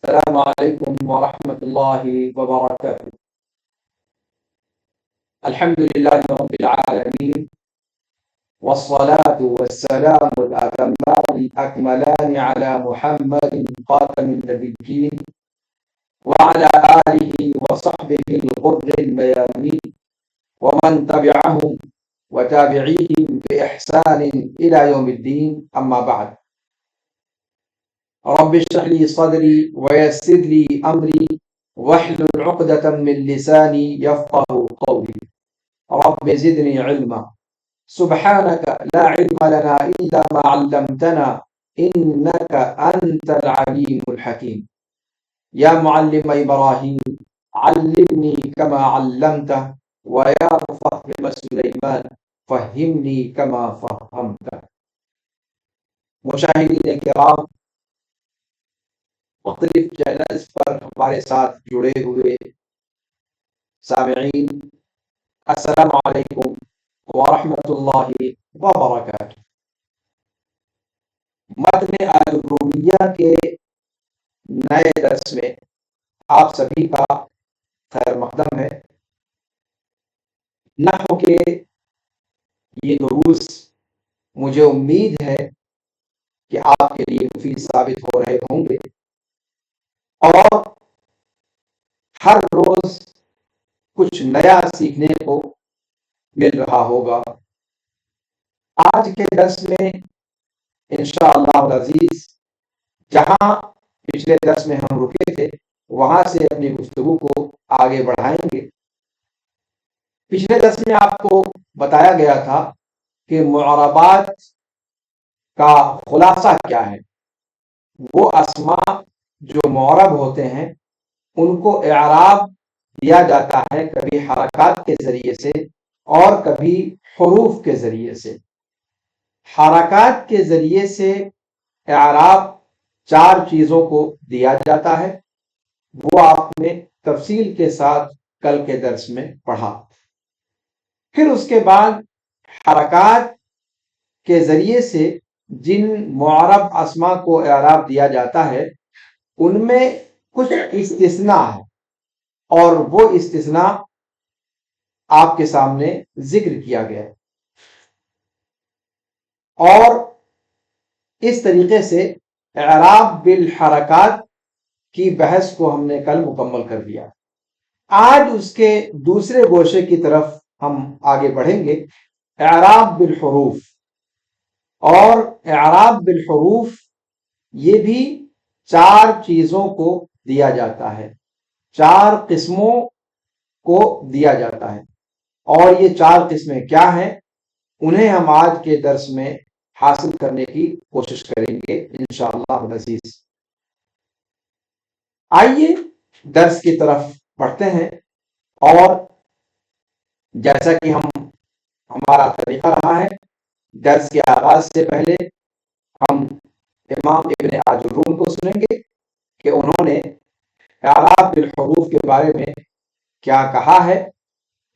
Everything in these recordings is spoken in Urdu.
السلام عليكم ورحمة الله وبركاته. الحمد لله رب العالمين، والصلاة والسلام الأتمان الأكملان على محمد خاتم النبيين وعلى آله وصحبه الغر الميامين ومن تبعهم وتابعيهم بإحسان إلى يوم الدين. أما بعد، رب اشرح لي صدري ويسر لي أمري واحلل عقدة من لساني يفقه قولي. رب زدني علما، سبحانك لا علم لنا إلا ما علمتنا إنك أنت العليم الحكيم. يا معلم إبراهيم علمني كما علمت، ويا مفهم سليمان فهمني كما فهمت. مشاہدین کرام، مختلف چینلز پر ہمارے ساتھ جڑے ہوئے سامعین، السلام علیکم ورحمۃ اللہ وبرکاتہ۔ متن الرومیہ کے نئے درس میں آپ سبھی کا خیر مقدم ہے۔ نحو کے یہ دروس مجھے امید ہے کہ آپ کے لیے مفید ثابت ہو رہے ہوں گے اور ہر روز کچھ نیا سیکھنے کو مل رہا ہوگا۔ آج کے درس میں انشاءاللہ العزیز جہاں پچھلے درس میں ہم رکے تھے وہاں سے اپنی گفتگو کو آگے بڑھائیں گے۔ پچھلے درس میں آپ کو بتایا گیا تھا کہ معربات کا خلاصہ کیا ہے۔ وہ اسماء جو معرب ہوتے ہیں ان کو اعراب دیا جاتا ہے کبھی حرکات کے ذریعے سے اور کبھی حروف کے ذریعے سے۔ حرکات کے ذریعے سے اعراب 4 چیزوں کو دیا جاتا ہے، وہ آپ نے تفصیل کے ساتھ کل کے درس میں پڑھا۔ پھر اس کے بعد حرکات کے ذریعے سے جن معرب اسماء کو اعراب دیا جاتا ہے ان میں کچھ استثناء ہے، اور وہ استثناء آپ کے سامنے ذکر کیا گیا ہے، اور اس طریقے سے اعراب بالحرکات کی بحث کو ہم نے کل مکمل کر دیا۔ آج اس کے دوسرے گوشے کی طرف ہم آگے بڑھیں گے، اعراب بالحروف۔ اور اعراب بالحروف یہ بھی 4 چیزوں کو دیا جاتا ہے، 4 قسموں کو دیا جاتا ہے، اور یہ 4 قسمیں کیا ہیں انہیں ہم آج کے درس میں حاصل کرنے کی کوشش کریں گے انشاءاللہ العزیز۔ آئیے درس کی طرف بڑھتے ہیں، اور جیسا کہ ہمارا طریقہ رہا ہے، درس کے آغاز سے پہلے ہم امام ابن آجرون کو سنیں گے کہ انہوں نے اعراب بالحروف کے بارے میں کیا کہا ہے۔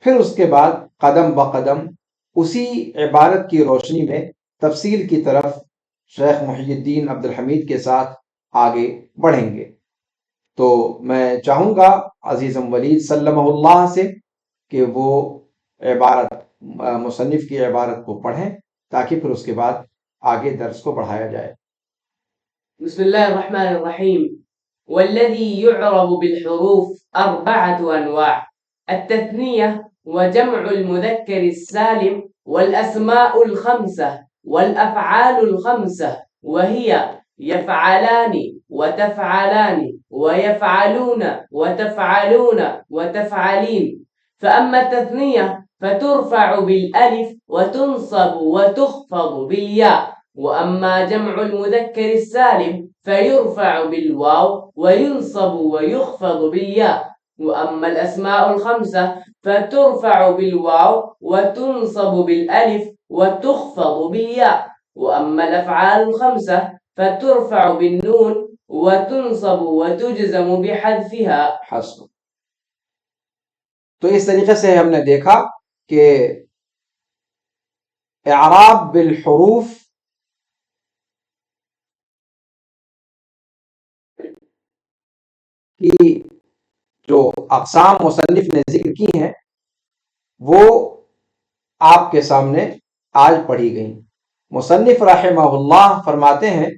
پھر اس کے بعد قدم بقدم اسی عبارت کی روشنی میں تفصیل کی طرف شیخ محی الدین عبدالحمید کے ساتھ آگے بڑھیں گے۔ تو میں چاہوں گا عزیزم ولید سلمہ اللہ سے کہ وہ عبارت مصنف کی عبارت کو پڑھیں تاکہ پھر اس کے بعد آگے درس کو بڑھایا جائے۔ بسم الله الرحمن الرحيم. والذي يعرب بالحروف 4 أنواع: التثنية وجمع المذكر السالم والأسماء الخمسة والأفعال الخمسة، وهي يفعلان وتفعلان ويفعلون وتفعلون وتفعلين. فأما التثنية فترفع بالألف وتنصب وتخفض بالياء، وأما جمع المذكر السالم فيرفع بالواو وينصب ويخفض بالياء، وأما الأسماء الخمسة فترفع بالواو وتنصب بالألف وتخفض بالياء، وأما الأفعال الخمسة فترفع بالنون وتنصب وتجزم بحذفها. حسن۔ تو اس طریقے سے ہم نے دیکھا کہ اعراب بالحروف کی جو اقسام مصنف نے ذکر کی ہیں وہ آپ کے سامنے آج پڑھی گئیں۔ مصنف رحمہ اللہ فرماتے ہیں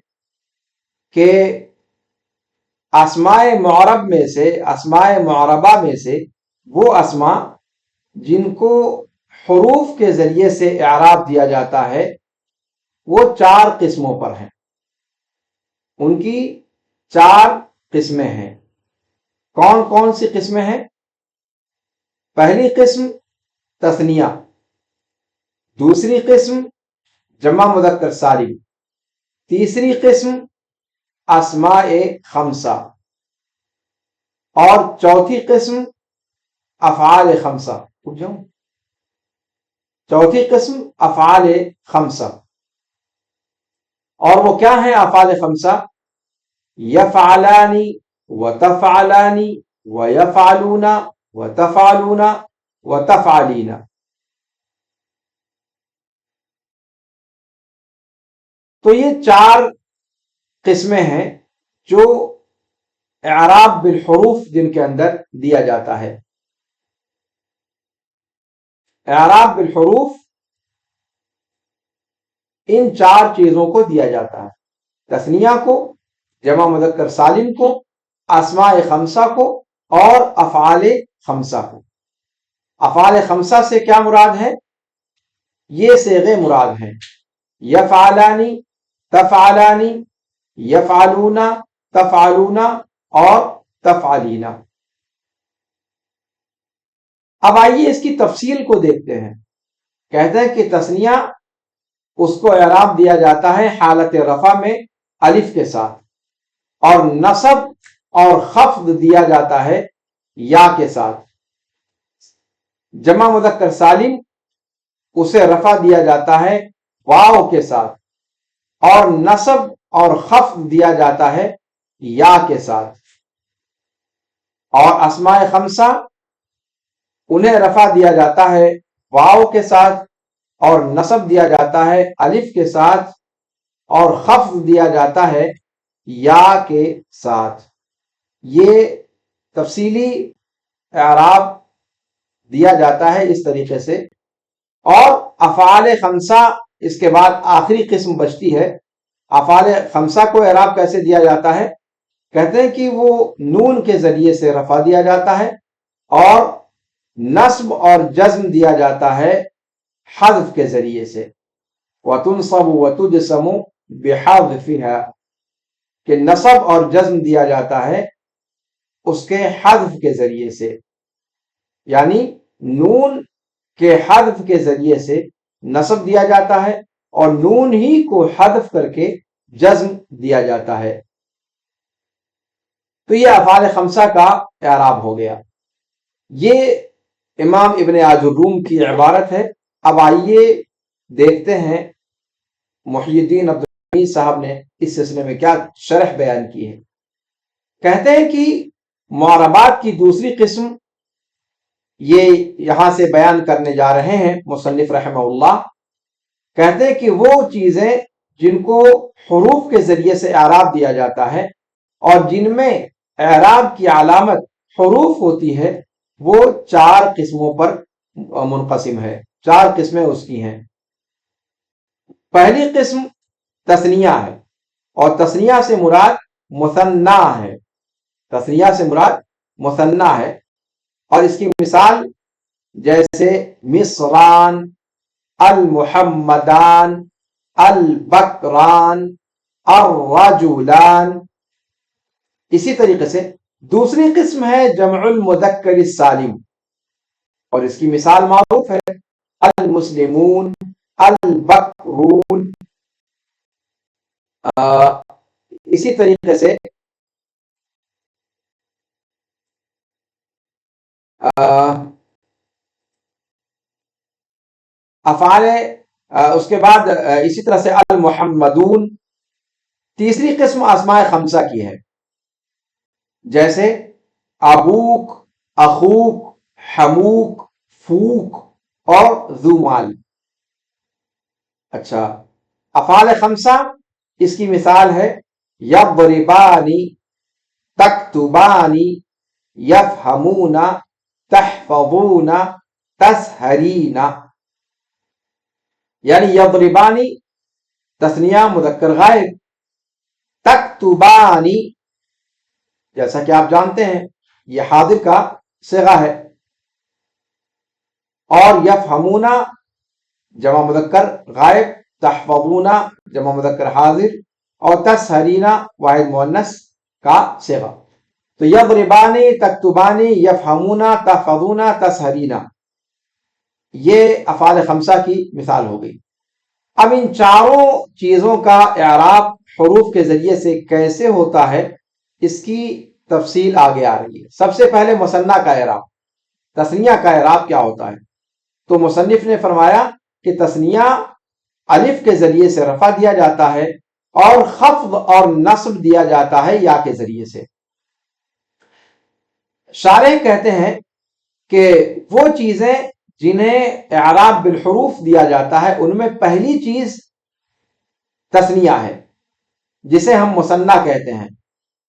کہ اسماء معرب میں سے، اسماء معربہ میں سے وہ اسماء جن کو حروف کے ذریعے سے اعراب دیا جاتا ہے وہ 4 قسموں پر ہیں۔ ان کی 4 قسمیں ہیں۔ کون کون سی قسمیں ہیں؟ پہلی قسم تثنیہ، دوسری قسم جمع مذکر سالم، تیسری قسم اسماء خمسہ، اور چوتھی قسم افعال خمسہ۔ چوتھی قسم افعال خمسہ، اور وہ کیا ہیں افعال خمسہ؟ یفعلانی وتفعلانی ویفعلون وتفعلون وتفعلین۔ تو یہ 4 قسمیں ہیں جو اعراب بالحروف جن کے اندر دیا جاتا ہے۔ اعراب بالحروف ان 4 چیزوں کو دیا جاتا ہے، تثنیہ کو، جمع مذکر سالم کو، اسماء خمسہ کو، اور افعال خمسہ کو۔ افعال خمسہ سے کیا مراد ہے؟ یہ صیغے مراد ہیں، یفعلانی، تفعلانی، یفعلون، تفعلون اور تفعلین۔ اب آئیے اس کی تفصیل کو دیکھتے ہیں۔ کہتے ہیں کہ تثنیہ اس کو اعراب دیا جاتا ہے حالت رفع میں الف کے ساتھ، اور نصب اور خفض دیا جاتا ہے یا کے ساتھ۔ جمع مذکر سالم اسے رفع دیا جاتا ہے واو کے ساتھ، اور نصب اور خفض دیا جاتا ہے یا کے ساتھ۔ اور اسماء خمسہ انہیں رفع دیا جاتا ہے واو کے ساتھ، اور نصب دیا جاتا ہے الف کے ساتھ، اور خفض دیا جاتا ہے یا کے ساتھ۔ یہ تفصیلی اعراب دیا جاتا ہے اس طریقے سے۔ اور افعال خمسہ اس کے بعد آخری قسم بچتی ہے۔ افعال خمسہ کو اعراب کیسے دیا جاتا ہے؟ کہتے ہیں کہ وہ نون کے ذریعے سے رفع دیا جاتا ہے، اور نصب اور جزم دیا جاتا ہے حذف کے ذریعے سے۔ وَتُنصَبُ وَتُجْسَمُ بِحَذْفِهَا، کہ نصب اور جزم دیا جاتا ہے اس کے حذف کے ذریعے سے، یعنی نون کے حذف کے ذریعے سے نصب دیا جاتا ہے، اور نون ہی کو حذف کر کے جزم دیا جاتا ہے۔ تو یہ افعال خمسہ کا اعراب ہو گیا۔ یہ امام ابن عاج الروم کی عبارت ہے۔ اب آئیے دیکھتے ہیں محی الدین عبد الحمید صاحب نے اس سلسلے میں کیا شرح بیان کی ہے۔ کہتے ہیں کہ معربات کی دوسری قسم یہ یہاں سے بیان کرنے جا رہے ہیں مصنف رحمہ اللہ۔ کہتے ہیں کہ وہ چیزیں جن کو حروف کے ذریعے سے اعراب دیا جاتا ہے اور جن میں اعراب کی علامت حروف ہوتی ہے وہ 4 قسموں پر منقسم ہے۔ 4 قسمیں اس کی ہیں۔ پہلی قسم تثنیہ ہے، اور تثنیہ سے مراد مثنی ہے۔ تثنیہ سے مراد مثنی ہے، اور اس کی مثال جیسے مصران، المحمدان، البکران، الرجلان۔ اسی طریقے سے دوسری قسم ہے جمع المذکر السالم، اور اس کی مثال معروف ہے المسلمون، البکرون۔ اسی طریقے سے افعال اس کے بعد اسی طرح سے المحمدون۔ تیسری قسم اسماء خمسہ کی ہے، جیسے ابوک، اخوک، حموک، فوک اور ذو مال۔ اچھا، افعال خمسہ اس کی مثال ہے یضربانی، تکتبانی یفہمون تحفظون تسہرین، یعنی یضربانی تثنیہ مذکر غائب، تکتبانی جیسا کہ آپ جانتے ہیں یہ حاضر کا صیغہ ہے، اور یفہمون جمع مذکر غائب، تحفظون جمع مذکر حاضر، اور تسہرین واحد مؤنث کا صیغہ۔ تو یضربانی، تکتبانی، یفہمون، تحفظون، تسہرین، یہ افعال خمسہ کی مثال ہو گئی۔ اب ان چاروں چیزوں کا اعراب حروف کے ذریعے سے کیسے ہوتا ہے اس کی تفصیل آگے آ رہی ہے۔ سب سے پہلے مثنیٰ کا اعراب، تثنیہ کا اعراب کیا ہوتا ہے؟ تو مصنف نے فرمایا کہ تثنیہ الف کے ذریعے سے رفع دیا جاتا ہے اور خفض اور نصب دیا جاتا ہے یا کے ذریعے سے۔ شارح کہتے ہیں کہ وہ چیزیں جنہیں اعراب بالحروف دیا جاتا ہے ان میں پہلی چیز تثنیہ ہے جسے ہم مثنیٰ کہتے ہیں،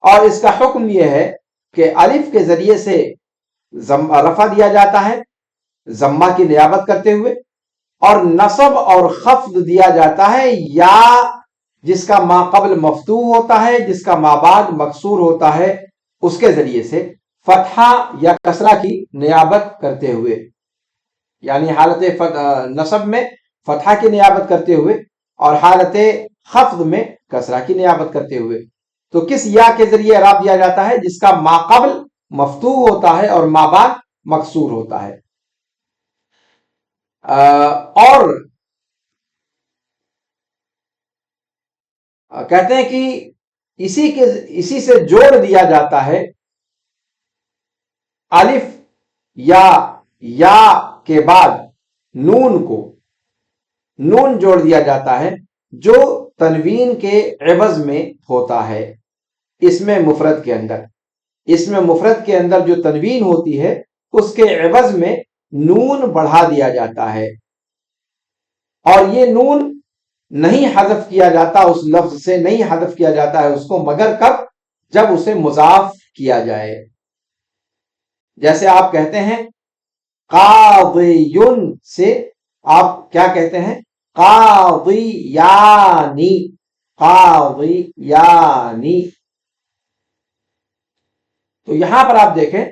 اور اس کا حکم یہ ہے کہ الف کے ذریعے سے رفع دیا جاتا ہے ضمہ کی نیابت کرتے ہوئے، اور نصب اور خفض دیا جاتا ہے یا جس کا ما قبل مفتوح ہوتا ہے، جس کا ما بعد مکسور ہوتا ہے، اس کے ذریعے سے فتحہ یا کسرہ کی نیابت کرتے ہوئے، یعنی حالت نصب میں فتحہ کی نیابت کرتے ہوئے اور حالت خفض میں کسرہ کی نیابت کرتے ہوئے۔ تو کس یا کے ذریعے اعراب دیا جاتا ہے؟ جس کا ما قبل مفتوح ہوتا ہے اور ما بعد مکسور ہوتا ہے۔ اور کہتے ہیں کہ اسی سے جوڑ دیا جاتا ہے الف یا کے بعد نون کو، نون جوڑ دیا جاتا ہے جو تنوین کے عوض میں ہوتا ہے۔ اسم مفرد کے اندر جو تنوین ہوتی ہے اس کے عوض میں نون بڑھا دیا جاتا ہے، اور یہ نون نہیں حذف کیا جاتا، اس لفظ سے نہیں حذف کیا جاتا ہے اس کو، مگر کب؟ جب اسے مضاف کیا جائے۔ جیسے آپ کہتے ہیں قاضیٌ سے آپ کیا کہتے ہیں؟ قاضیانی، قاضیانی۔ تو یہاں پر آپ دیکھیں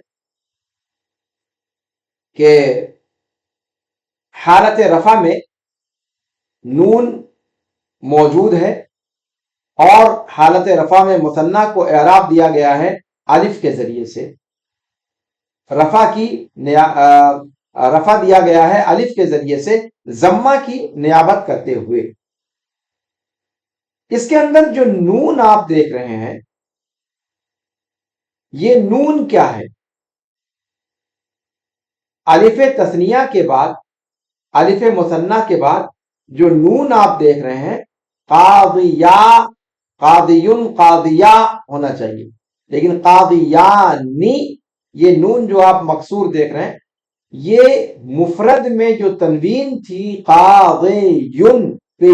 کہ حالت رفع میں نون موجود ہے، اور حالت رفع میں مثنیٰ کو اعراب دیا گیا ہے الف کے ذریعے سے، رفع دیا گیا ہے الف کے ذریعے سے ضمہ کی نیابت کرتے ہوئے۔ اس کے اندر جو نون آپ دیکھ رہے ہیں یہ نون کیا ہے؟ الف تثنیہ کے بعد، الف مثنیٰ کے بعد جو نون آپ دیکھ رہے ہیں قاضیہ، قاضیٌ، قاضیہ ہونا چاہیے، لیکن قاضیانی، یہ نون جو آپ مکسور دیکھ رہے ہیں یہ مفرد میں جو تنوین تھی قاضیٌ پہ،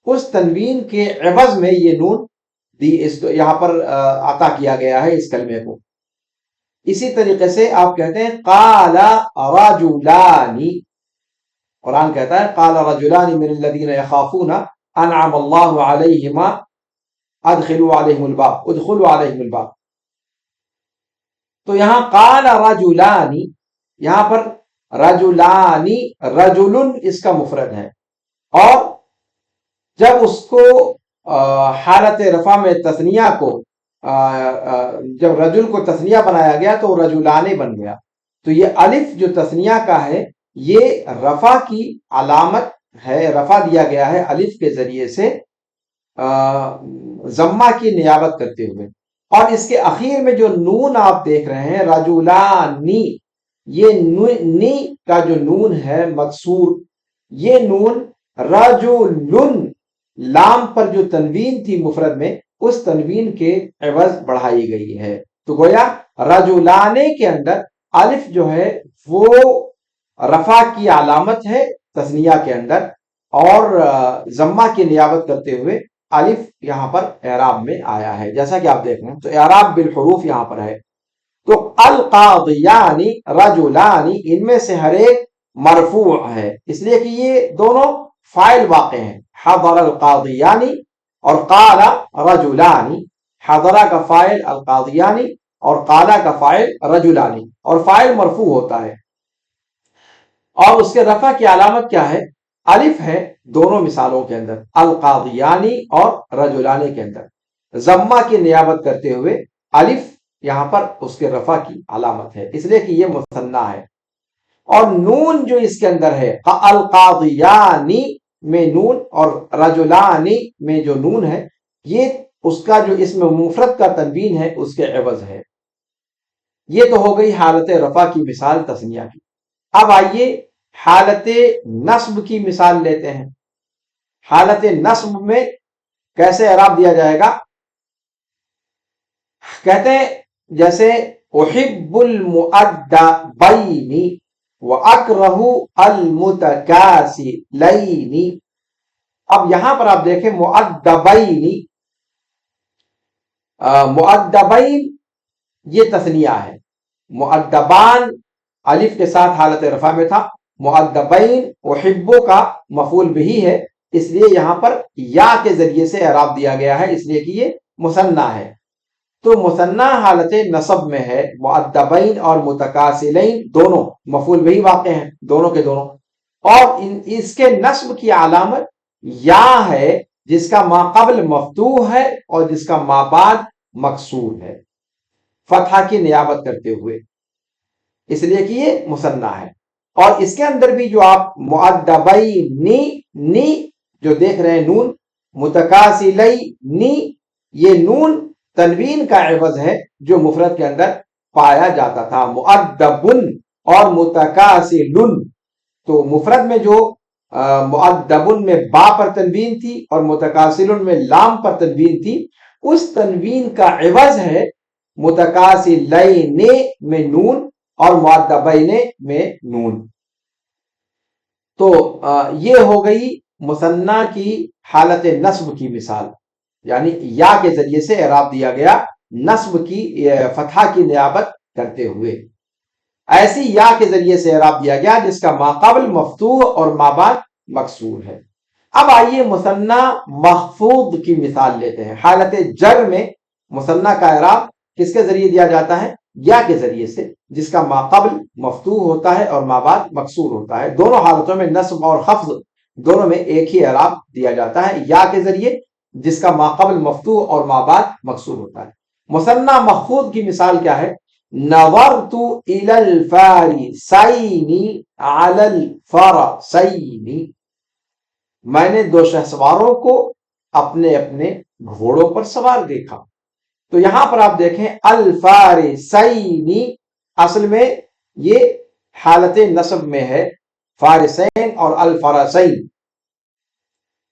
اس تنوین کے عوض میں یہ نون یہاں پر عطا کیا گیا ہے اس کلمے کو۔ اسی طریقے سے آپ کہتے ہیں قال رجلان، قرآن کہتا ہے قال رجلان من الذین یخافون انعم اللہ علیہما ادخلوا علیہم الباب، ادخلوا علیہم الباب۔ تو یہاں قال رجلان، یہاں پر رجلانی، رجل اس کا مفرد ہے، اور جب اس کو حالت رفع میں تثنیہ کو جب رجل کو تثنیہ بنایا گیا تو رجلانے بن گیا۔ تو یہ الف جو تثنیہ کا ہے یہ رفع کی علامت ہے، رفع دیا گیا ہے الف کے ذریعے سے ضمہ کی نیابت کرتے ہوئے، اور اس کے اخیر میں جو نون آپ دیکھ رہے ہیں رجلانی، یہ نی کا جو نون ہے مکسور، یہ نون رجلن، لام پر جو تنوین تھی مفرد میں اس تنوین کے عوض بڑھائی گئی ہے۔ تو گویا رجلانے کے اندر الف جو ہے وہ رفع کی علامت ہے تثنیہ کے اندر، اور ضمہ کی نیابت کرتے ہوئے الف یہاں پر اعراب میں آیا ہے، جیسا کہ آپ دیکھ رہے ہیں۔ تو اعراب بالحروف یہاں پر ہے۔ تو القاضیانی رجلانی، ان میں سے ہر ایک مرفوع ہے، اس لیے کہ یہ دونوں فاعل واقع ہیں، حضر القاضیانی اور قال رجلانی۔ حضرہ کا فاعل القاضیانی اور قال کا فاعل رجلانی، اور فاعل مرفوع ہوتا ہے، اور اس کے رفع کی علامت کیا ہے؟ الف ہے دونوں مثالوں کے اندر، القاضیانی اور رجلانی کے اندر، ضمہ کی نیابت کرتے ہوئے الف یہاں پر اس کے رفع کی علامت ہے، اس لیے کہ یہ مثنیٰ ہے۔ اور نون جو اس کے اندر ہے، القاضیانی میں نون اور رجلانی میں جو نون ہے، یہ اس کا جو اسم مفرد کا تنوین ہے اس کے عوض ہے۔ یہ تو ہو گئی حالت رفع کی مثال تثنیہ کی۔ اب آئیے حالت نصب کی مثال لیتے ہیں۔ حالت نصب میں کیسے اعراب دیا جائے گا؟ کہتے ہیں جیسے احب المؤدبین واکرہ المتکاسلین۔ اب یہاں پر آپ دیکھیں مؤدبین، مؤدبین یہ تثنیہ ہے، مؤدبان الف کے ساتھ حالت رفع میں تھا، مؤدبین احبو کا مفعول بہ ہے، اس لیے یہاں پر یا کے ذریعے سے اعراب دیا گیا ہے، اس لیے کہ یہ مثنیٰ ہے۔ تو مثنیٰ حالت نصب میں ہے، مؤدبین اور متکاسلین دونوں مفعول بہ واقع ہیں، دونوں کے دونوں، اور اس کے نصب کی علامت یا ہے، جس کا ما قبل مفتوح ہے اور جس کا ما بعد مکسور ہے، فتحہ کی نیابت کرتے ہوئے، اس لیے کہ یہ مثنیٰ ہے۔ اور اس کے اندر بھی جو آپ مؤدبینی نی جو دیکھ رہے ہیں نون، متکاسلینی یہ نون تنوین کا عوض ہے جو مفرد کے اندر پایا جاتا تھا، مؤدبن اور متکاسلن۔ تو مفرد میں جو مؤدبن میں با پر تنوین تھی اور متکاسلن میں لام پر تنوین تھی، اس تنوین کا عوض ہے متکاسلین میں نون اور مؤدبین میں نون۔ تو یہ ہو گئی مثنیٰ کی حالت نصب کی مثال، یعنی یا کے ذریعے سے اعراب دیا گیا نصب کی فتحہ کی نیابت کرتے ہوئے، ایسی یا کے ذریعے سے اعراب دیا گیا جس کا ما قبل مفتوح اور ما بعد مکسور ہے۔ اب آئیے مثنیٰ محفوظ کی مثال لیتے ہیں۔ حالت جر میں مثنیٰ کا اعراب کس کے ذریعے دیا جاتا ہے؟ یا کے ذریعے سے، جس کا ما قبل مفتوح ہوتا ہے اور ما بعد مکسور ہوتا ہے۔ دونوں حالتوں میں نصب اور خفض دونوں میں ایک ہی اعراب دیا جاتا ہے، یا کے ذریعے جس کا ما قبل مفتوح اور ما بعد مکسور ہوتا ہے۔ مثنیٰ مخفوض کی مثال کیا ہے؟ نظرت الی الفارسین علی الفرسین، میں نے دو شہسواروں کو اپنے اپنے گھوڑوں پر سوار دیکھا۔ تو یہاں پر آپ دیکھیں الفارسین، اصل میں یہ حالت نصب میں ہے، فارسین اور الفرسین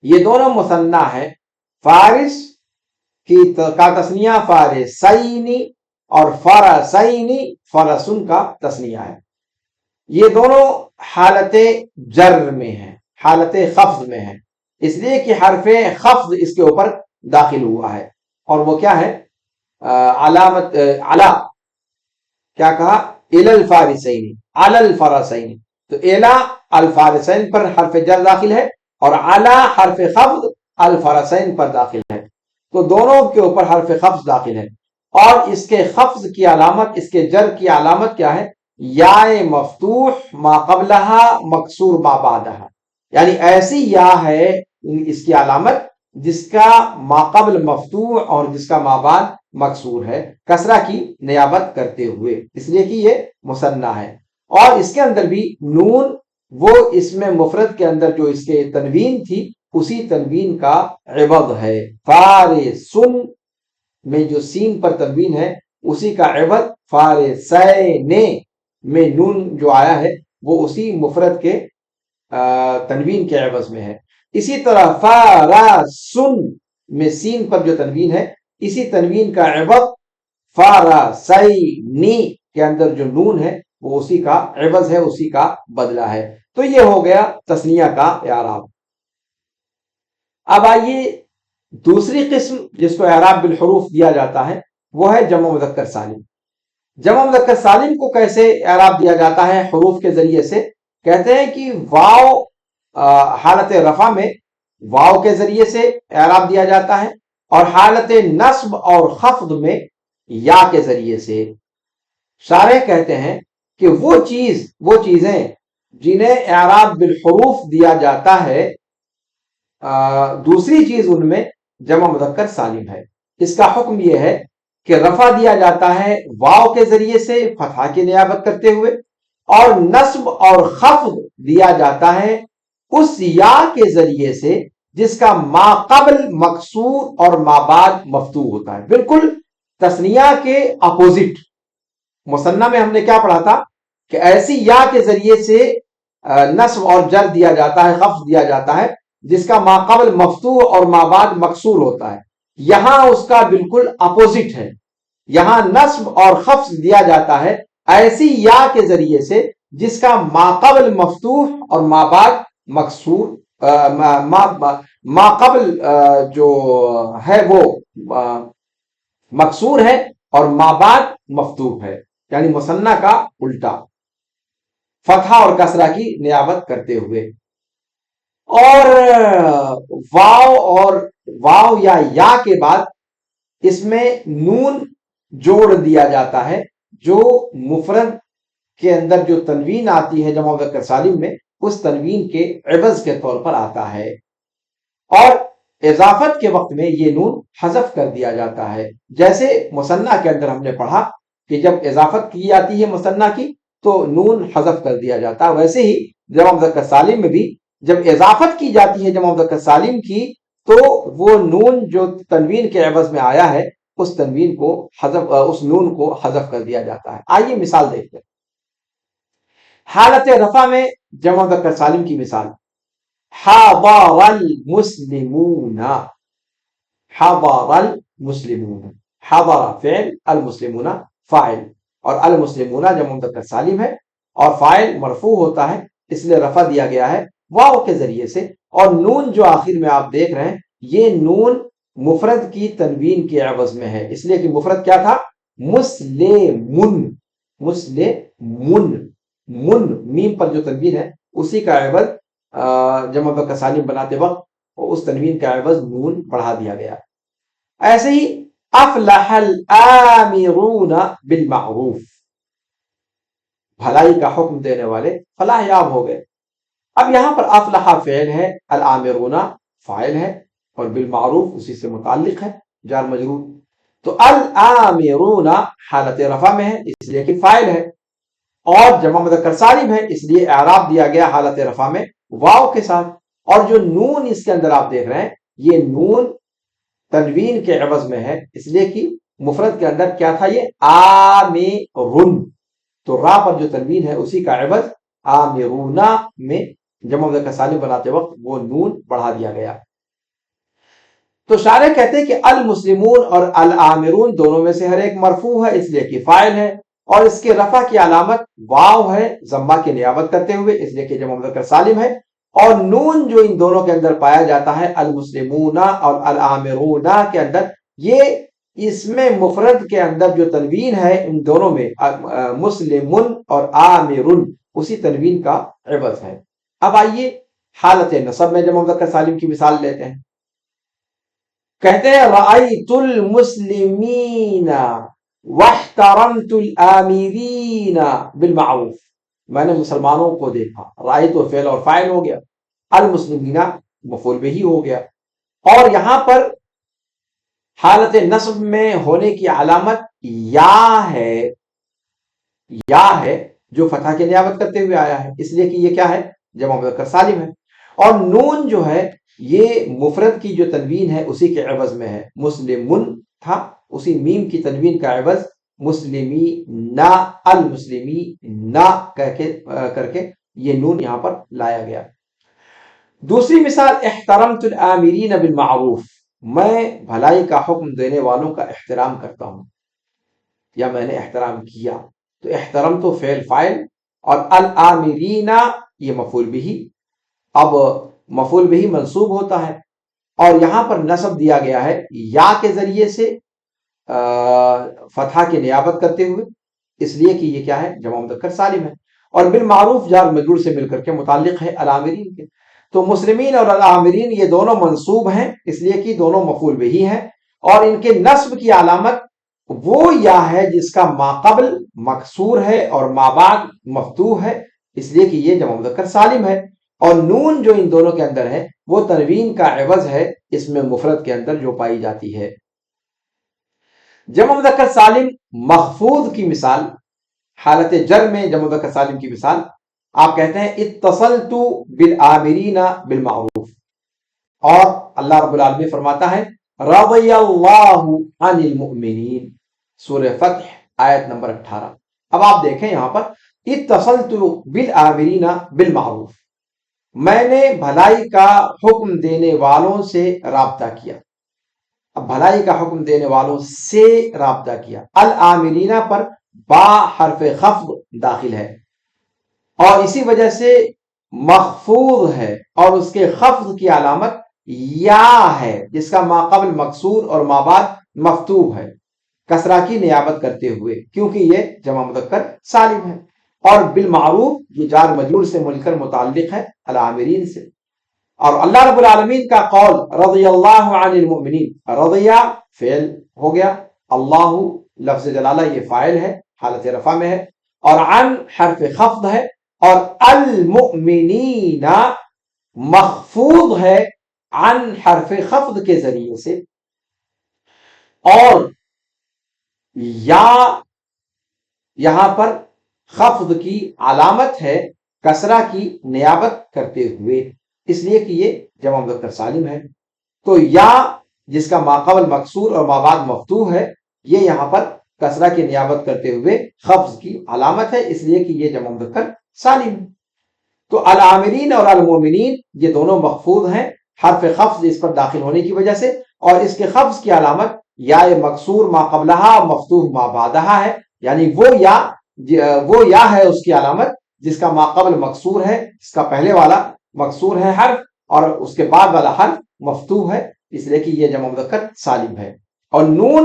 یہ دونوں مثنیٰ ہیں، فارس کا تثنیہ فارسینی اور فرسینی فرسن کا تثنیہ ہے۔ یہ دونوں حالت جر میں ہیں، حالت خفض میں ہیں، اس لیے کہ حرف خفض اس کے اوپر داخل ہوا ہے، اور وہ کیا ہے؟ علامت علا، کیا کہا؟ الی الفارسین علی الفرسین، تو الی الفارسین پر حرف جر داخل ہے اور علی حرف خفض الفرسین پر داخل ہے، تو دونوں کے اوپر حرف خفض داخل ہے، اور اس کے خفض کی علامت، اس کے جر کی علامت کیا ہے؟ یا مفتوح ما قبلہا مکسور ما بعدہا، یعنی ایسی یا ہے اس کی علامت جس کا ما قبل مفتوح اور جس کا ما بعد مکسور ہے، کسرہ کی نیابت کرتے ہوئے، اس لیے کہ یہ مثنیٰ ہے۔ اور اس کے اندر بھی نون وہ اسم مفرد کے اندر جو اس کے تنوین تھی اسی تنوین کا عوض ہے، فارسن میں جو سین پر تنوین ہے اسی کا عوض فارسین میں نون جو آیا ہے وہ اسی مفرد کے تنوین کے عوض میں ہے۔ اسی طرح فارسن میں سین پر جو تنوین ہے اسی تنوین کا عوض فارسینی کے اندر جو نون ہے وہ اسی کا عوض ہے، اسی کا بدلہ ہے۔ تو یہ ہو گیا تثنیہ کا اعراب۔ اب آئیے دوسری قسم جس کو اعراب بالحروف دیا جاتا ہے وہ ہے جمع مذکر سالم. جمع مذکر سالم کو کیسے اعراب دیا جاتا ہے حروف کے ذریعے سے؟ کہتے ہیں کہ واو حالت رفع میں واو کے ذریعے سے اعراب دیا جاتا ہے، اور حالت نصب اور خفض میں یا کے ذریعے سے. شارح کہتے ہیں کہ وہ چیزیں جنہیں اعراب بالحروف دیا جاتا ہے دوسری چیز ان میں جمع مذکر سالم ہے. اس کا حکم یہ ہے کہ رفع دیا جاتا ہے واو کے ذریعے سے فتحہ کی نیابت کرتے ہوئے، اور نصب اور خفض دیا جاتا ہے اس یا کے ذریعے سے جس کا ما قبل مکسور اور ما بعد مفتوح ہوتا ہے. بالکل تثنیہ کے اپوزٹ. مثنیٰ میں ہم نے کیا پڑھا تھا کہ ایسی یا کے ذریعے سے نصب اور جر دیا جاتا ہے، خفض دیا جاتا ہے جس کا ما قبل مفتوح اور ما بعد مکسور ہوتا ہے. یہاں اس کا بالکل اپوزٹ ہے. یہاں نصب اور خفض دیا جاتا ہے ایسی یا کے ذریعے سے جس کا ما قبل مفتوح اور ما بعد مکسور، ما قبل جو ہے وہ مکسور ہے اور ما بعد مفتوح ہے، یعنی مثنیٰ کا الٹا، فتحہ اور کسرہ کی نیابت کرتے ہوئے. اور واو یا کے بعد اس میں نون جوڑ دیا جاتا ہے جو مفرد کے اندر جو تنوین آتی ہے جمع مذکر سالم میں اس تنوین کے عوض کے طور پر آتا ہے، اور اضافت کے وقت میں یہ نون حذف کر دیا جاتا ہے. جیسے مثنیٰ کے اندر ہم نے پڑھا کہ جب اضافت کی جاتی ہے مثنیٰ کی تو نون حذف کر دیا جاتا ہے، ویسے ہی جمع مذکر سالم میں بھی جب اضافت کی جاتی ہے جمع مذکر سالم کی تو وہ نون جو تنوین کے عوض میں آیا ہے اس تنوین کو اس نون کو حذف کر دیا جاتا ہے. آئیے مثال دیکھتے ہیں. حالت رفع میں جمع مذکر سالم کی مثال: حضر المسلمون. حضر المسلمون، حضر فعل، المسلمون فاعل، اور المسلمون جمع مذکر سالم ہے اور فاعل مرفوع ہوتا ہے، اس لیے رفع دیا گیا ہے واو کے ذریعے سے. اور نون جو آخر میں آپ دیکھ رہے ہیں یہ نون مفرد کی تنوین کے عوض میں ہے، اس لیے کہ مفرد کیا تھا؟ مسلمن. مسلمن، من میم پر جو تنوین ہے اسی کا عوض جمع مذکر سالم بناتے وقت اس تنوین کا عوض نون بڑھا دیا گیا. ایسے ہی افلح الآمرون بالمعروف، بھلائی کا حکم دینے والے فلاح یاب ہو گئے. اب یہاں پر افلح فعل ہے، الآمرون فاعل ہے، اور بالمعروف اسی سے متعلق ہے جار مجرور. تو الآمرون حالت رفع میں ہے اس لیے کہ فاعل ہے، اور جمع مذکر سالم ہے اس لیے اعراب دیا گیا حالت رفع میں واو کے ساتھ. اور جو نون اس کے اندر آپ دیکھ رہے ہیں یہ نون تنوین کے عوض میں ہے، اس لیے کہ مفرد کے اندر کیا تھا؟ یہ آمرن، تو را پر جو تنوین ہے اسی کا عوض آمرونا میں جمع مذکر سالم بناتے وقت وہ نون بڑھا دیا گیا. تو شارح کہتے ہیں کہ المسلمون اور الآمرون دونوں میں سے ہر ایک مرفوع ہے اس لیے کہ فاعل ہے، اور اس کے رفع کی علامت واو ہے ضمہ کی نیابت کرتے ہوئے اس لیے کہ جمع مذکر سالم ہے. اور نون جو ان دونوں کے اندر پایا جاتا ہے المسلمون اور الآمرون کے اندر، یہ اس میں مفرد کے اندر جو تنوین ہے ان دونوں میں مسلمن اور آمرن اسی تنوین کا عوض ہے. اب آئیے حالت نصب میں جمع مذکر سالم کی مثال لیتے ہیں. کہتے ہیں رأیت المسلمین واحترمت الآمرین بالمعروف، میں نے مسلمانوں کو دیکھا. رأیت و فعل اور فاعل ہو گیا، المسلمین مفعول بہ ہو گیا. اور یہاں پر حالت نصب میں ہونے کی علامت یا ہے جو فتح کی نیابت کرتے ہوئے آیا ہے، اس لیے کہ یہ کیا ہے؟ جمع مذکر سالم ہے. اور نون جو ہے یہ مفرد کی جو تنوین ہے اسی کے عوض میں ہے. مسلمن تھا، اسی میم کی تنوین کا عوض مسلمی نا، المسلمی نا کر کے یہ نون یہاں پر لایا گیا. دوسری مثال احترمت الآمرین بالمعروف، میں بھلائی کا حکم دینے والوں کا احترام کرتا ہوں، یا میں نے احترام کیا. تو احترام تو فعل فاعل اور الآمرین یہ مفعول بہ. اب مفعول بہ منصوب ہوتا ہے اور یہاں پر نصب دیا گیا ہے یا کے ذریعے سے فتحہ کی نیابت کرتے ہوئے، اس لیے کہ یہ کیا ہے؟ جمع مذکر سالم ہے، اور بالمعروف جار مجرور سے مل کر کے متعلق ہے العامرین کے۔ تو مسلمین اور العامرین یہ دونوں منصوب ہیں، اس لیے کہ دونوں مفعول بہ ہیں، اور ان کے نصب کی علامت وہ یا ہے جس کا ما قبل مکسور ہے اور ما بعد مفتوح ہے، اس لیے کہ یہ جمع مذکر سالم ہے، اور نون جو ان دونوں کے اندر ہے وہ تنوین کا عوض ہے اس میں مفرد کے اندر جو پائی جاتی ہے۔ جمع مذکر سالم مخفوض کی مثال، حالت جر میں جمع مذکر سالم کی مثال آپ کہتے ہیں اتصلت بالآمرین بالمعروف، اور اللہ رب العالمین فرماتا ہے رضی اللہ عن المؤمنین، سورہ فتح آیت نمبر 18۔ اب آپ دیکھیں یہاں پر اتصلت بالآمرین بالمعروف، میں نے بھلائی کا حکم دینے والوں سے رابطہ کیا۔ اب بھلائی کا حکم دینے والوں سے رابطہ کیا، الآمرین پر با حرف خفض داخل ہے، اور اسی وجہ سے مخفوض ہے، اور اس کے خفض کی علامت یا ہے جس کا ما قبل مکسور اور ما بعد مفتوح ہے، کسرہ کی نیابت کرتے ہوئے، کیونکہ یہ جمع مذکر سالم ہے، اور بالمعروف یہ جار مجرور سے مل کر متعلق ہے العامرین سے۔ اور اللہ رب العالمین کا قول رضی اللہ عن المؤمنین، رضیہ فعل ہو گیا، اللہ لفظ جلالہ یہ فاعل ہے، حالت رفع میں ہے، اور عن حرف خفض ہے، اور المؤمنین مخفوض ہے عن حرف خفض کے ذریعے سے، اور یا یہاں پر خفض کی علامت ہے کسرہ کی نیابت کرتے ہوئے، اس لیے کہ یہ جمع مذکر سالم ہے۔ تو یا جس کا ما قبل مکسور اور ما بعد مفتوح ہے، یہ یہاں پر کسرہ کی نیابت کرتے ہوئے خفض کی علامت ہے، اس لیے کہ یہ جمع مذکر سالم ہے۔ تو العامرین اور المومنین یہ دونوں مخفوض ہیں حرف خفض اس پر داخل ہونے کی وجہ سے، اور اس کے خفض کی علامت یا مکسور ما قبلہا مفتوح ما بعدہا ہے، یعنی وہ یا ہے اس کی علامت جس کا ما قبل مکسور ہے، اس کا پہلے والا مکسور ہے حرف، اور اس کے بعد والا حرف مفتوح ہے، اس لیے کہ یہ جمع مذکر سالم ہے۔ اور نون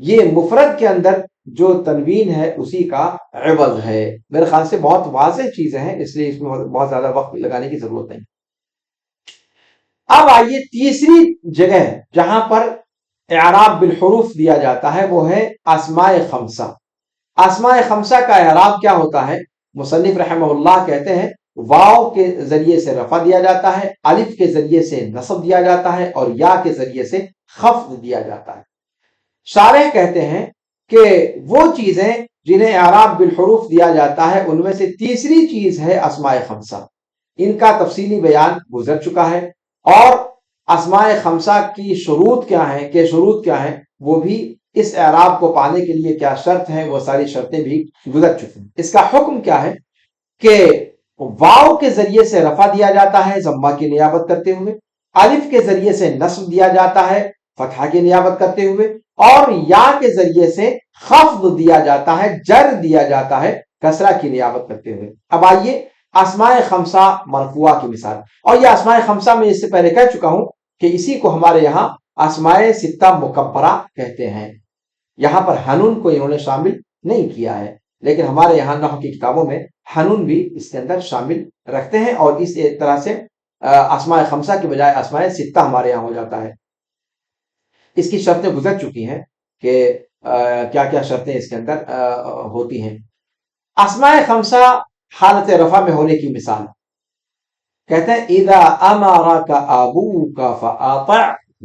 یہ مفرد کے اندر جو تنوین ہے اسی کا عوض ہے۔ میرے خیال سے بہت واضح چیزیں ہیں، اس لیے اس میں بہت زیادہ وقت لگانے کی ضرورت نہیں۔ اب آئیے تیسری جگہ جہاں پر اعراب بالحروف دیا جاتا ہے وہ ہے اسماء خمسہ۔ اسماء خمسہ کا اعراب کیا ہوتا ہے؟ مصنف رحمہ اللہ کہتے ہیں واو کے ذریعے سے رفع دیا جاتا ہے، الف کے ذریعے سے نصب دیا جاتا ہے، اور یا کے ذریعے سے خفض دیا جاتا ہے۔ شارح کہتے ہیں کہ وہ چیزیں جنہیں اعراب بالحروف دیا جاتا ہے ان میں سے تیسری چیز ہے اسماء خمسہ۔ ان کا تفصیلی بیان گزر چکا ہے، اور اسماء خمسہ کی شروط کیا ہیں کہ شروط کیا ہیں وہ بھی اس اعراب کو پانے کے لیے کیا شرط ہیں وہ ساری شرطیں بھی گزر چکی ہیں۔ اس کا حکم کیا ہے کہ واو کے ذریعے سے رفع دیا جاتا ہے ضمہ کی نیابت کرتے ہوئے، الف کے ذریعے سے نصب دیا جاتا ہے فتحہ کی نیابت کرتے ہوئے، اور یا کے ذریعے سے خفض دیا جاتا ہے جر دیا جاتا ہے کسرہ کی نیابت کرتے ہوئے۔ اب آئیے اسماء خمسہ مرفوعہ کی مثال، اور یہ اسماء خمسہ میں اس سے پہلے کہہ چکا ہوں کہ اسی کو ہمارے یہاں اسماء ستہ مکبرہ کہتے ہیں۔ یہاں پر حنون کو انہوں نے شامل نہیں کیا ہے، لیکن ہمارے یہاں نحو کی کتابوں میں حنون بھی اس کے اندر شامل رکھتے ہیں، اور اس طرح سے اسماء خمسہ کے بجائے اسماء ستہ ہمارے یہاں ہو جاتا ہے۔ اس کی شرطیں گزر چکی ہیں کہ کیا کیا شرطیں اس کے اندر ہوتی ہیں۔ اسماء خمسہ حالت رفع میں ہونے کی مثال کہتے ہیں اذا امرک ابوک فاطعه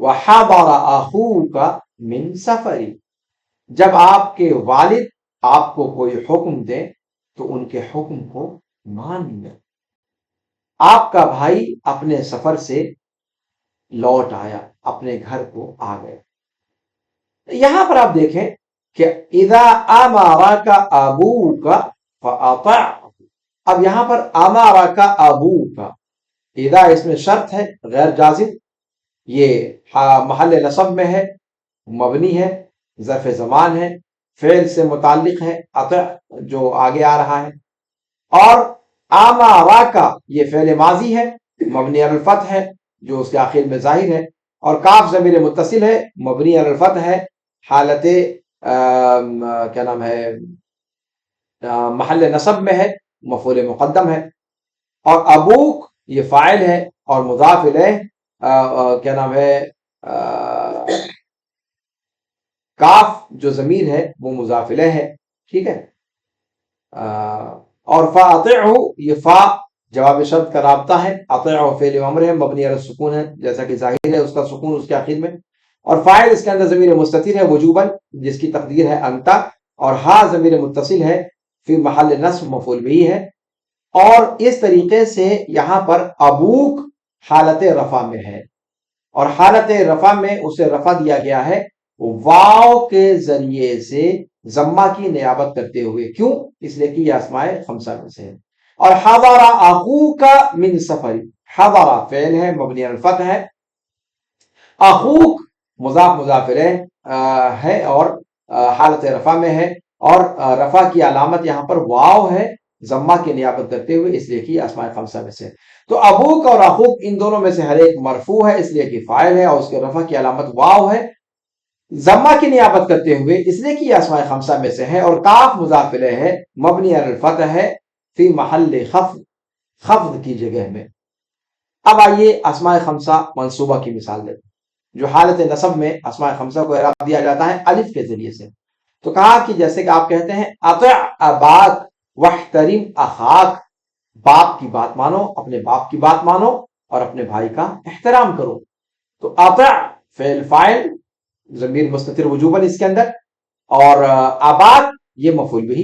وحضر اخوک من سفر، جب آپ کے والد آپ کو کوئی حکم دیں تو ان کے حکم کو مان لیں۔ آپ کا بھائی اپنے سفر سے لوٹ آیا، اپنے گھر کو آ گئے۔ یہاں پر آپ دیکھیں کہ اذا امرک ابوک فاطعه، اب یہاں پر امرک ابوک، اذا اس میں شرط ہے غیر جازم، یہ محل نصب میں ہے، مبنی ہے، ظرف زمان ہے، فعل سے متعلق ہے اطع جو آگے آ رہا ہے، اور امرک یہ فعل ماضی ہے مبنی علی الفتح ہے، جو اس کے آخر میں ظاہر ہے، اور کاف ضمیر متصل ہے مبنی علی الفتح ہے، حالت کیا نام ہے محل نصب میں ہے، مفعول مقدم ہے، اور ابوک یہ فاعل ہے اور مضاف الیہ کیا نام ہے کاف جو ضمیر ہے وہ مضاف الیہ ہے، ٹھیک ہے۔ اور فاطعہ یہ فا جواب شرط کا رابطہ ہے، اطیعہ فعل امر ہے مبنی علی السکون ہے جیسا کہ ظاہر ہے اس کا سکون اس کے آخر میں، اور فاعل اس کے اندر ضمیر مستتر ہے وجوباً جس کی تقدیر ہے انتا، اور ہا ضمیر متصل ہے فی محل نصب مفعول بھی ہے، اور اس طریقے سے یہاں پر ابوک حالت رفع میں ہے، اور حالت رفع میں اسے رفع دیا گیا ہے واو کے ذریعے سے ضمہ کی نیابت کرتے ہوئے، کیوں؟ اس لیے کہ یہ اسماء خمسہ میں سے ہے۔ اور حضر اخوک من سفر، حضر فعل ہے مبنی علی الفتح ہے، اخوک مضاف مضاف الیہ ہے اور حالت رفع میں ہے، اور رفع کی علامت یہاں پر واو ہے ضمہ کی نیابت کرتے ہوئے، اس لیے کہ یہ اسماء خمسہ میں سے ہے۔ تو ابوک اور اخوک ان دونوں میں سے ہر ایک مرفوع ہے اس لیے کہ فاعل ہے، اور اس کے رفع کی علامت واو ہے ضمہ کی نیابت کرتے ہوئے اس لیے کہ یہ اسماء خمسہ میں سے ہے، اور کاف مضاف الیہ ہے مبنی علی الفتح ہے فی محل خفض، خفض کی جگہ میں۔ اب آئیے اسماء خمسہ منصوبہ کی مثال دیں، جو حالت نصب میں اسماء خمسہ کو اعراب دیا جاتا ہے الف کے ذریعے سے۔ تو کہا کہ جیسے کہ آپ کہتے ہیں اطع اباک واحترم اخاک، باپ کی بات مانو، اپنے باپ کی بات مانو اور اپنے بھائی کا احترام کرو۔ تو اطع فعل فاعل ضمیر مستتر وجوباً اس کے اندر، اور اباک یہ مفعول بھی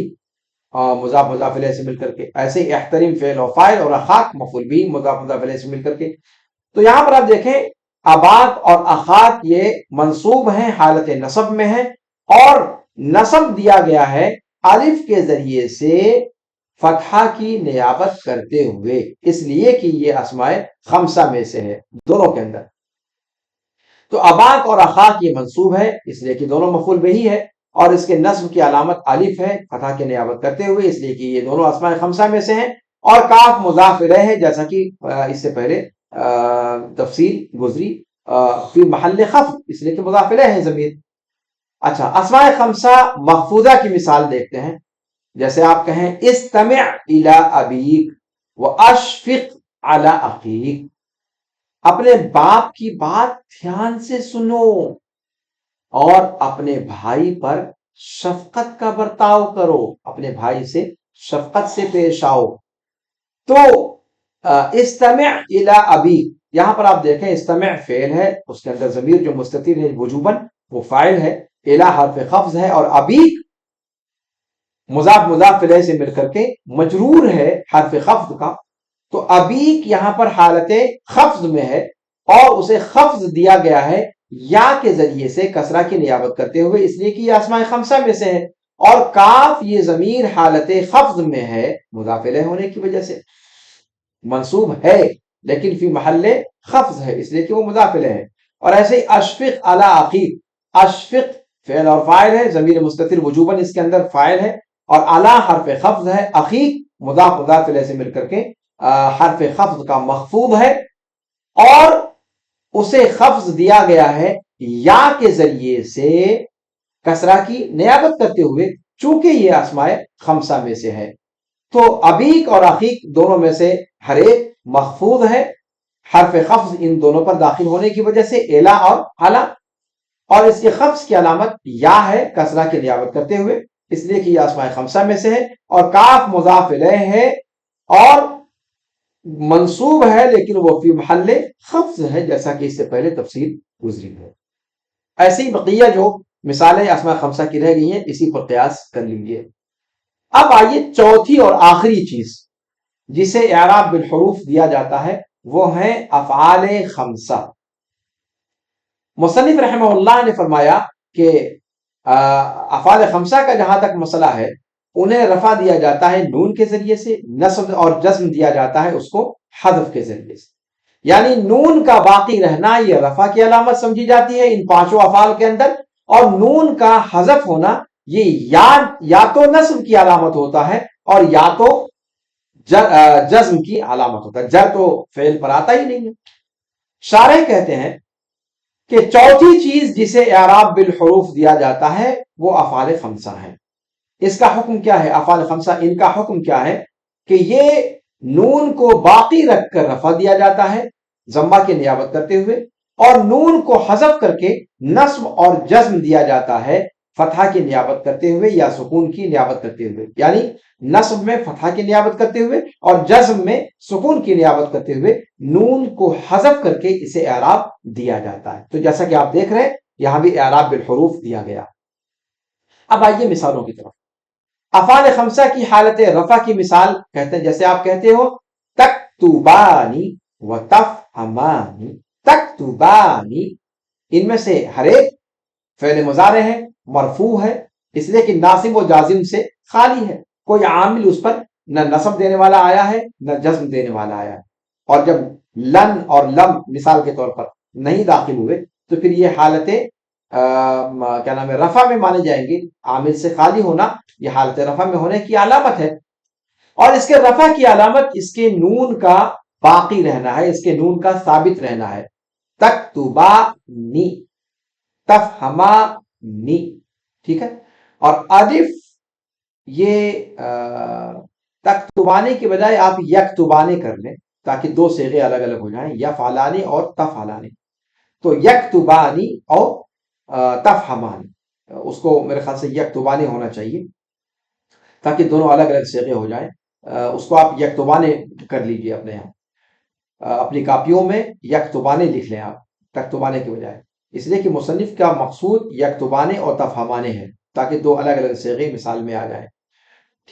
مضاف مضاف الیہ سے مل کر کے، ایسے احترم فعل و فاعل اور اخاک مفعول بھی مضاف مضاف الیہ سے مل کر کے۔ تو یہاں پر آپ دیکھیں اباک اور اخاک یہ منصوب ہیں حالت نصب میں ہیں، اور نصب دیا گیا ہے الف کے ذریعے سے فتحہ کی نیابت کرتے ہوئے، اس لیے کہ یہ اسماء خمسہ میں سے ہے دونوں کے اندر۔ تو اباک اور اخاک یہ منصوب ہے اس لیے کہ دونوں مفعول بہی ہے، اور اس کے نصب کی علامت الف ہے فتح کی نیابت کرتے ہوئے، اس لیے کہ یہ دونوں اسماء خمسہ میں سے ہیں، اور کاف مضاف الیہ ہے جیسا کہ اس سے پہلے تفصیل گزری فی محل خفض، اس لیے کہ مضاف الیہ ہے ضمیر۔ اچھا، اسماء خمسہ مخفوضہ کی مثال دیکھتے ہیں، جیسے آپ کہیں استمع الی ابیک واشفق علی اخیک، اپنے باپ کی بات دھیان سے سنو اور اپنے بھائی پر شفقت کا برتاؤ کرو، اپنے بھائی سے شفقت سے پیش آؤ۔ تو استمع الی ابیک، یہاں پر آپ دیکھیں استمع فعل ہے، اس کے اندر ضمیر جو مستتر ہے وجوباً وہ فاعل ہے، الی حرف خفض ہے، اور ابیک مضاف مضاف الیہ سے مل کر کے مجرور ہے حرف خفض کا۔ تو ابیک یہاں پر حالت خفض میں ہے، اور اسے خفض دیا گیا ہے یا کے ذریعے سے کسرہ کی نیابت کرتے ہوئے، اس لیے کہ یہ اسماء خمسہ میں سے ہے، اور کاف یہ ضمیر حالت خفض میں ہے مضاف الیہ ہونے کی وجہ سے، منصوب ہے لیکن فی محل خفض ہے اس لیے کہ وہ مضاف الیہ ہے۔ اور ایسے ہی اشفق علی اخیک، اشفق فعل اور فاعل ہے ضمیر مستتر وجوباً اس کے اندر فاعل ہے، اور علی حرف خفض ہے، اخیک مضاف مضاف الیہ سے مل کر کے حرف خفض کا مخفوض ہے، اور اسے خفض دیا گیا ہے یا کے ذریعے سے کسرہ کی نیابت کرتے ہوئے، چونکہ یہ اسماء خمسہ میں سے ہے۔ تو ابیک اور اخیک دونوں میں سے ہر ایک مخفوض ہے حرف خفض ان دونوں پر داخل ہونے کی وجہ سے، الا اور علی، اور اس کے خفض کی علامت یا ہے کسرہ کی نیابت کرتے ہوئے، اس لیے کہ یہ اسماء خمسہ میں سے ہے، اور کاف مضاف الیہ ہے اور منصوب ہے لیکن وہ فی محل خفض ہے جیسا کہ اس سے پہلے تفصیل گزری ہے۔ ایسے ہی بقیہ جو مثالیں اسماء خمسہ کی رہ گئی ہیں اسی پر قیاس کر لیجیے۔ اب آئیے چوتھی اور آخری چیز جسے اعراب بالحروف دیا جاتا ہے، وہ ہیں افعال خمسہ۔ مصنف رحمہ اللہ نے فرمایا کہ افعال خمسہ کا جہاں تک مسئلہ ہے انہیں رفع دیا جاتا ہے نون کے ذریعے سے، نصب اور جزم دیا جاتا ہے اس کو حذف کے ذریعے سے، یعنی نون کا باقی رہنا یہ رفع کی علامت سمجھی جاتی ہے ان پانچوں افعال کے اندر، اور نون کا حذف ہونا یہ یا تو نصب کی علامت ہوتا ہے اور یا تو جزم کی علامت ہوتا ہے، جر تو فعل پر آتا ہی نہیں ہے۔ شارح کہتے ہیں کہ چوتھی چیز جسے اعراب بالحروف دیا جاتا ہے وہ افعال خمسہ ہے۔ اس کا حکم کیا ہے؟ افعال خمسہ ان کا حکم کیا ہے کہ یہ نون کو باقی رکھ کر رفع دیا جاتا ہے ضمہ کی نیابت کرتے ہوئے، اور نون کو حذف کر کے نصب اور جزم دیا جاتا ہے فتحہ کی نیابت کرتے ہوئے یا سکون کی نیابت کرتے ہوئے، یعنی نصب میں فتحہ کی نیابت کرتے ہوئے اور جزم میں سکون کی نیابت کرتے ہوئے نون کو حذف کر کے اسے اعراب دیا جاتا ہے۔ تو جیسا کہ آپ دیکھ رہے ہیں یہاں بھی اعراب بالحروف دیا گیا۔ اب آئیے مثالوں کی طرف۔ افعال خمسہ کی حالت رفع کی مثال کہتے ہیں، جیسے آپ کہتے ہو تکتبانی و تفہمانی، تکتبانی، ان میں سے ہر ایک فعل مضارع ہے، مرفوع ہے، اس لیے کہ ناصب و جازم سے خالی ہے، کوئی عامل اس پر نہ نصب دینے والا آیا ہے نہ جزم دینے والا آیا ہے، اور جب لن اور لم مثال کے طور پر نہیں داخل ہوئے تو پھر یہ حالت کیا نام ہے رفع میں مانے جائیں گے۔ عامل سے خالی ہونا یہ حالت رفع میں ہونے کی علامت ہے، اور اس کے رفع کی علامت اس کے نون کا باقی رہنا ہے، اس کے نون کا ثابت رہنا ہے۔ تکتبانی، تفہمانی، ٹھیک ہے۔ اور الف یہ تکتبانی کی بجائے آپ یکتبانی کر لیں تاکہ دو صیغے الگ الگ ہو جائیں، یفعلانی اور تفعلانی۔ تو یکتبانی اور تفہمانی، اس کو میرے خیال سے یکتبانی ہونا چاہیے تاکہ دونوں الگ الگ صیغے ہو جائیں۔ اس کو آپ یکتبانے کر لیجئے اپنے یہاں، اپنی کاپیوں میں یکتبانے لکھ لیں آپ تکتبانے کے بجائے، اس لیے کہ مصنف کا مقصود یکتبانے اور تفہمانے ہے تاکہ دو الگ الگ صیغے مثال میں آ جائیں،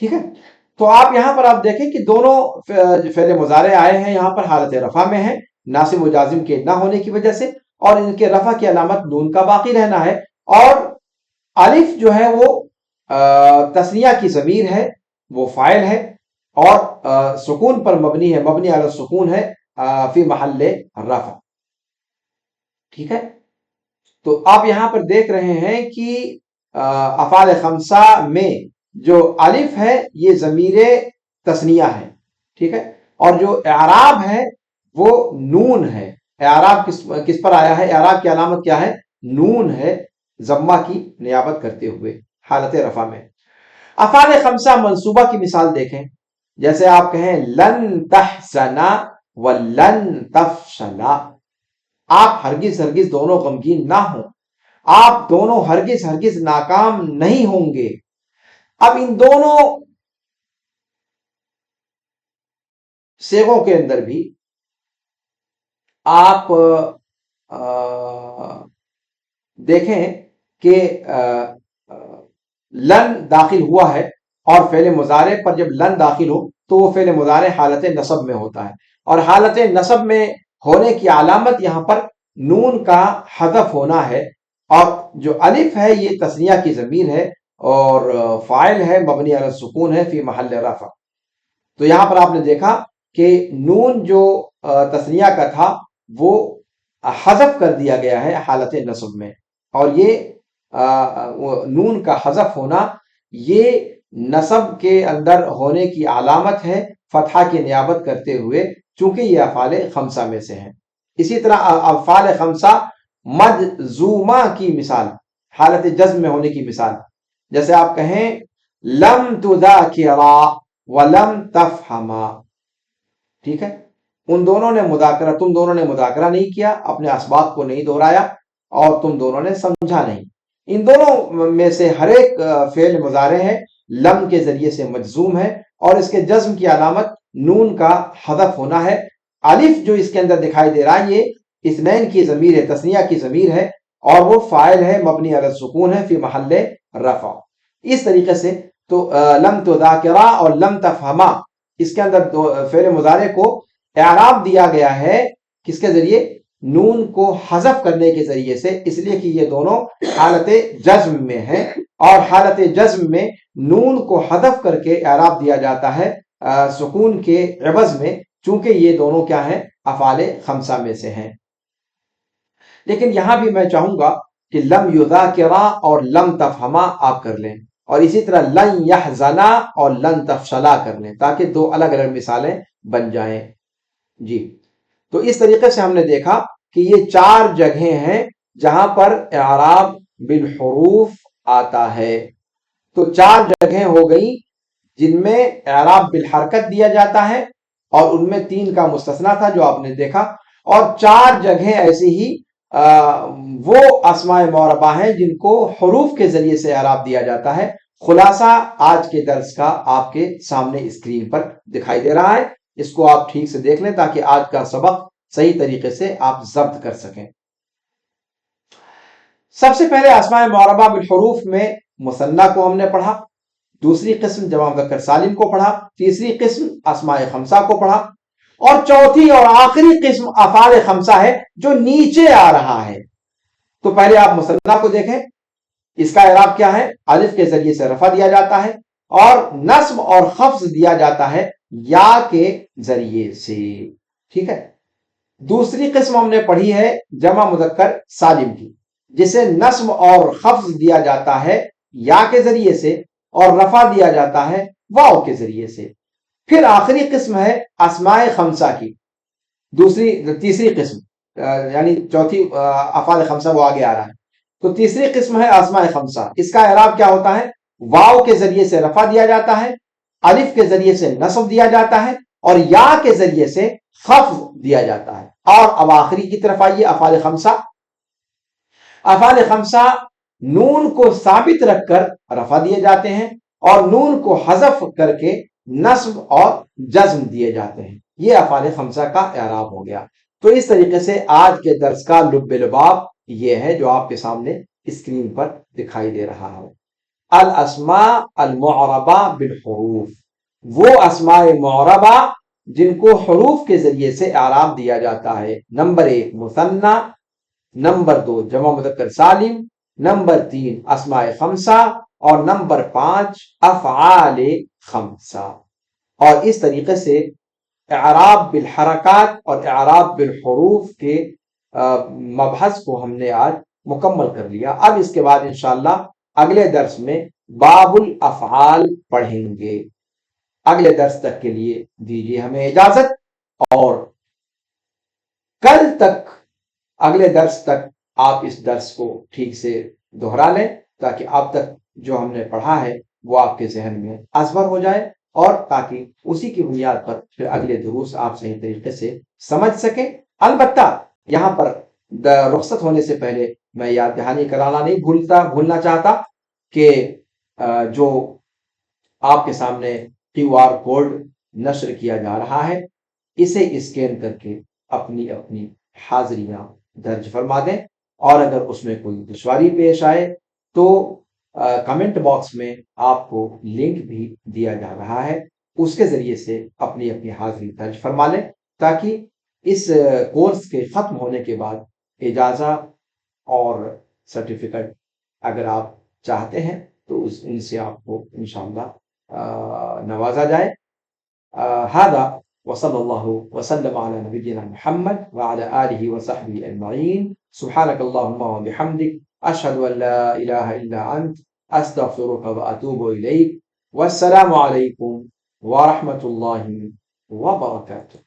ٹھیک ہے۔ تو آپ یہاں پر آپ دیکھیں کہ دونوں فعل مضارع آئے ہیں یہاں پر حالت رفع میں ہے ناصب و جازم کے نہ ہونے کی وجہ سے، اور ان کے رفع کی علامت نون کا باقی رہنا ہے، اور الف جو ہے وہ تثنیہ کی ضمیر ہے، وہ فاعل ہے، اور سکون پر مبنی ہے، مبنی علی السکون ہے فی محل رفع، ٹھیک ہے۔ تو آپ یہاں پر دیکھ رہے ہیں کہ افعال خمسہ میں جو الف ہے یہ ضمیر تثنیہ ہے، ٹھیک ہے، اور جو اعراب ہے وہ نون ہے۔ اعراب کس پر آیا ہے؟ اعراب کی علامت کیا ہے؟ نون ہے، ضمہ کی نیابت کرتے ہوئے حالت رفع میں۔ افعال خمسہ منصوبہ کی مثال دیکھیں، جیسے آپ کہیں لن تحزنا ولن تفشلا، آپ ہرگز ہرگز دونوں غمگین نہ ہوں، آپ دونوں ہرگز ہرگز ناکام نہیں ہوں گے۔ اب ان دونوں صیغوں کے اندر بھی آپ دیکھیں کہ لن داخل ہوا ہے، اور فعل مضارع پر جب لن داخل ہو تو وہ فعل مضارع حالت نصب میں ہوتا ہے، اور حالت نصب میں ہونے کی علامت یہاں پر نون کا حذف ہونا ہے، اور جو الف ہے یہ تثنیہ کی ضمیر ہے اور فاعل ہے، مبنی علی السکون ہے فی محل رفع۔ تو یہاں پر آپ نے دیکھا کہ نون جو تثنیہ کا تھا وہ حذف کر دیا گیا ہے حالت نصب میں، اور یہ نون کا حذف ہونا یہ نصب کے اندر ہونے کی علامت ہے فتحہ کی نیابت کرتے ہوئے، چونکہ یہ افعال خمسہ میں سے ہیں۔ اسی طرح افعال خمسہ مجزومہ کی مثال، حالت جزم میں ہونے کی مثال، جیسے آپ کہیں لم تذاکرا ولم تفہما، ٹھیک ہے، ان دونوں نے مذاکرہ، تم دونوں نے مذاکرہ نہیں کیا، اپنے اسباق کو نہیں دہرایا، اور تم دونوں نے سمجھا نہیں۔ ان دونوں میں سے ہر ایک فعل مضارع ہے، لم کے ذریعے سے مجزوم ہے، اور اس کے جزم کی علامت نون کا حذف ہونا ہے۔ الف جو اس کے اندر دکھائی دے رہا ہے یہ اثنین کی ضمیر ہے، تثنیہ کی ضمیر ہے، اور وہ فاعل ہے، مبنی علی السکون ہے فی محل رفع۔ اس طریقے سے تو لم تذاکرا اور لم تفہما، اس کے اندر فعل مضارع کو اعراب دیا گیا ہے کس کے ذریعے؟ نون کو حذف کرنے کے ذریعے سے، اس لیے کہ یہ دونوں حالت جزم میں ہیں، اور حالت جزم میں نون کو حذف کر کے اعراب دیا جاتا ہے سکون کے عوض میں، چونکہ یہ دونوں کیا ہیں؟ افعال خمسہ میں سے ہیں۔ لیکن یہاں بھی میں چاہوں گا کہ لم یذاکرا اور لم تفہما آپ کر لیں، اور اسی طرح لن یحزنا اور لن تفشلا کر لیں تاکہ دو الگ الگ مثالیں بن جائیں۔ جی، تو اس طریقے سے ہم نے دیکھا کہ یہ 4 جگہیں ہیں جہاں پر اعراب بالحروف آتا ہے. تو 4 جگہیں ہو گئی جن میں اعراب بالحرکت دیا جاتا ہے، اور ان میں 3 کا مستثنا تھا جو آپ نے دیکھا، اور 4 جگہیں ایسی ہی وہ اسماء معربہ ہیں جن کو حروف کے ذریعے سے اعراب دیا جاتا ہے. خلاصہ آج کے درس کا آپ کے سامنے اسکرین پر دکھائی دے رہا ہے. اس کو آپ ٹھیک سے دیکھ لیں تاکہ آج کا سبق صحیح طریقے سے آپ ضبط کر سکیں. سب سے پہلے اسماء معربہ بالحروف میں مثنیٰ کو ہم نے پڑھا، دوسری قسم جمع مذکر سالم کو پڑھا، تیسری قسم اسماء خمسہ کو پڑھا، اور چوتھی اور آخری قسم افعال خمسہ ہے جو نیچے آ رہا ہے. تو پہلے آپ مثنیٰ کو دیکھیں. اس کا اعراب کیا ہے؟ الف کے ذریعے سے رفع دیا جاتا ہے اور نصب اور خفض دیا جاتا ہے یا کے ذریعے سے. ٹھیک ہے. دوسری قسم ہم نے پڑھی ہے جمع مذکر سالم کی، جسے نصب اور خفض دیا جاتا ہے یا کے ذریعے سے اور رفع دیا جاتا ہے واو کے ذریعے سے. پھر آخری قسم ہے اسماء خمسہ کی، تیسری قسم، یعنی چوتھی افعال خمسہ وہ آگے آ رہا ہے. تو تیسری قسم ہے اسماء خمسہ. اس کا اعراب کیا ہوتا ہے؟ واو کے ذریعے سے رفع دیا جاتا ہے، الف کے ذریعے سے نصب دیا جاتا ہے اور یا کے ذریعے سے خفض دیا جاتا ہے. اور اب آخری کی طرف آئیے، افعال خمسہ. افعال خمسہ نون کو ثابت رکھ کر رفع دیے جاتے ہیں اور نون کو حذف کر کے نصب اور جزم دیے جاتے ہیں. یہ افعال خمسہ کا اعراب ہو گیا. تو اس طریقے سے آج کے درس کا لب لباب یہ ہے جو آپ کے سامنے اسکرین پر دکھائی دے رہا ہے. الاسماء المعربہ بالحروف، وہ اسماء معربہ جن کو حروف کے ذریعے سے اعراب دیا جاتا ہے. نمبر 1 مثنیٰ، نمبر 2 جمع مذکر سالم، نمبر 3 اسماء خمسہ، اور نمبر 5 افعال خمسہ. اور اس طریقے سے اعراب بالحرکات اور اعراب بالحروف کے مبحث کو ہم نے آج مکمل کر لیا. اب اس کے بعد انشاءاللہ اگلے درس میں باب الافعال پڑھیں گے. اگلے درس تک کے لیے دیجیے ہمیں اجازت، اور کل تک، اگلے درس تک آپ اس درس کو ٹھیک سے دہرا لیں تاکہ اب تک جو ہم نے پڑھا ہے وہ آپ کے ذہن میں ازبر ہو جائے، اور تاکہ اسی کی بنیاد پر پھر اگلے دروس آپ صحیح طریقے سے سمجھ سکیں. البتہ یہاں پر رخصت ہونے سے پہلے میں یاد دہانی کرانا نہیں بھولنا چاہتا کہ جو آپ کے سامنے کیو آر کوڈ نشر کیا جا رہا ہے، اسے اسکین کر کے اپنی اپنی حاضریاں درج فرما دیں، اور اگر اس میں کوئی دشواری پیش آئے تو کمنٹ باکس میں آپ کو لنک بھی دیا جا رہا ہے، اس کے ذریعے سے اپنی اپنی حاضری درج فرما لیں تاکہ اس کورس کے ختم ہونے کے بعد اجازت اور سرٹیفکیٹ اگر آپ چاہتے ہیں تو ان سے آپ کو انشاءاللہ نوازا جائے. هذا وصلى الله وسلم على نبينا محمد وعلى آله وصحبه أجمعين. سبحانك اللهم وبحمدك أشهد أن لا إله إلا أنت أستغفرك وأتوب إليك. والسلام عليكم ورحمة الله وبركاته.